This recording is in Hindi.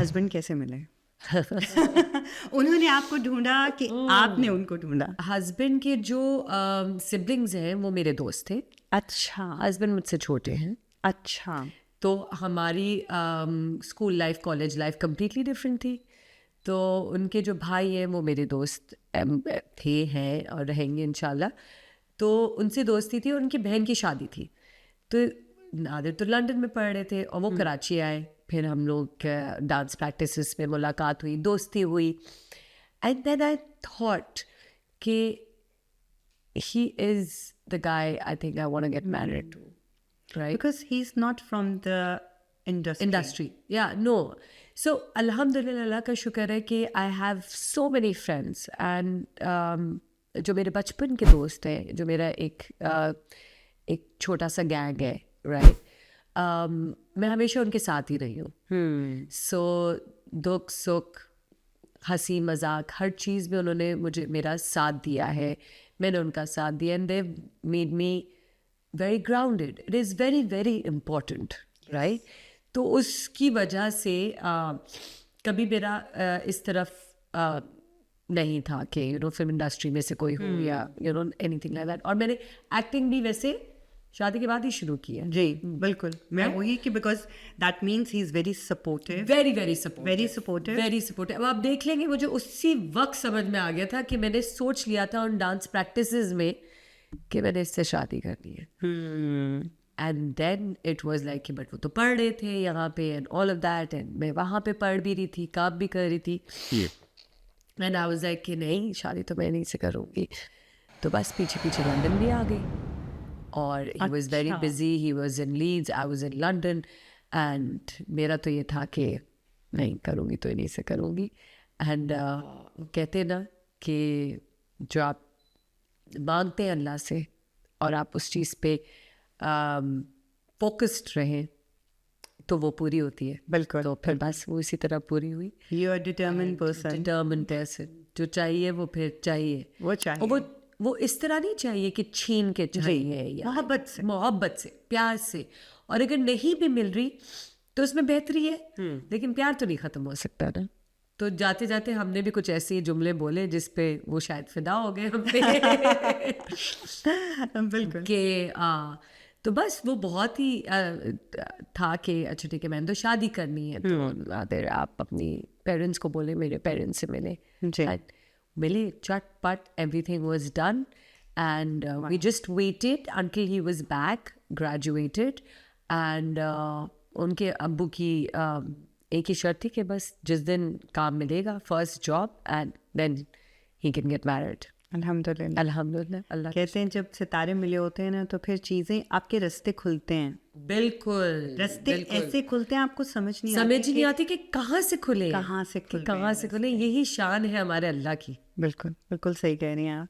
हस्बैंड कैसे मिले? उन्होंने आपको ढूंढा कि आपने उनको ढूंढा? हस्बैंड के जो सिबलिंग्स हैं वो मेरे दोस्त थे। अच्छा हस्बैंड मुझसे छोटे हैं, अच्छा। तो हमारी school life college life completely different थी। तो उनके जो भाई हैं वो मेरे दोस्त थे, हैं और रहेंगे इंशाल्लाह। तो उनसे दोस्ती थी और उनकी बहन की शादी थी। तो नादिर तो लंदन में पढ़ रहे थे और वो कराची आए। फिर हम लोग डांस प्रैक्टिसेस में मुलाकात हुई, दोस्ती हुई। एंड देन आई थॉट कि he is the guy I think I want to get married to, right? Because he's not from the industry. Yeah, no. So alhamdulillah, अल्लाह का शुक्र है कि I have so many friends and जो मेरे बचपन के दोस्त हैं, जो मेरा एक छोटा सा गैंग है, right? मैं हमेशा उनके साथ ही रही हूँ। So दुख सुख हंसी मजाक हर चीज़ में उन्होंने मुझे मेरा साथ दिया है, मैंने उनका साथ दिया। And they made me very grounded. It is very very important, right? तो उसकी वजह से कभी मेरा इस तरफ नहीं था कि फिल्म इंडस्ट्री में से कोई हो या एनीथिंग लाइक दैट। और मैंने एक्टिंग भी वैसे शादी के बाद ही शुरू की है। जी बिल्कुल, मैं वही कि because that means he is very supportive, very very supportive, very supportive, very supportive. अब आप देख लेंगे, मुझे उसी वक्त समझ में आ गया था कि मैंने सोच लिया था उन डांस प्रैक्टिसेस में कि मैंने इससे शादी करनी है। And then it was like कि बट वो तो पढ़ रहे थे यहाँ पे and all of that, and मैं वहाँ पे पढ़ भी रही थी, काम भी कर रही थी। एंड आई वाज लाइक कि नहीं, शादी तो मैं नहीं से करूँगी। तो बस पीछे पीछे लंदन भी आ गई। और he was very busy, he was in Leeds, I was in London, and मेरा तो ये था कि नहीं करूँगी तो इन्हीं से करूँगी। एंड कहते ना कि जो आप मांगते हैं अल्लाह से और आप उस चीज़ पे फोकस्ड रहें तो वो पूरी होती है। बिल्कुल। तो फिर बस वो इसी तरह पूरी हुई। You are determined person. Determined person, जो चाहिए वो फिर चाहिए, वो चाहिए। और वो इस तरह नहीं चाहिए कि छीन के चाहिए, या मोहब्बत से प्यार से। और अगर नहीं भी मिल रही तो उसमें बेहतरी है, लेकिन प्यार तो नहीं ख़त्म हो सकता ना। तो जाते जाते हमने भी कुछ ऐसे जुमले बोले जिस पे वो शायद फिदा हो गए हम पे। बिल्कुल कि तो बस वो बहुत ही था कि अच्छा ठीक है मैंने तो शादी करनी है। तो नादिर आप अपनी पेरेंट्स को बोले, मेरे पेरेंट्स से मिले चटपट, everything was done, and we just waited until he was back, graduated, and उनके अब्बू की एक ही शर्त थी कि बस जिस दिन काम मिलेगा, first job, and then he can get married. अल्हम्दुलिल्लाह अल्हम्दुलिल्लाह। अल्लाह कहते हैं जब सितारे मिले होते हैं ना तो फिर चीज़ें आपके रास्ते खुलते हैं। बिल्कुल, रास्ते ऐसे खुलते हैं आपको समझ नहीं आती कि कहाँ से खुले, कहाँ से खुले, यही शान है हमारे अल्लाह की। बिल्कुल बिल्कुल सही कह रही हैं आप।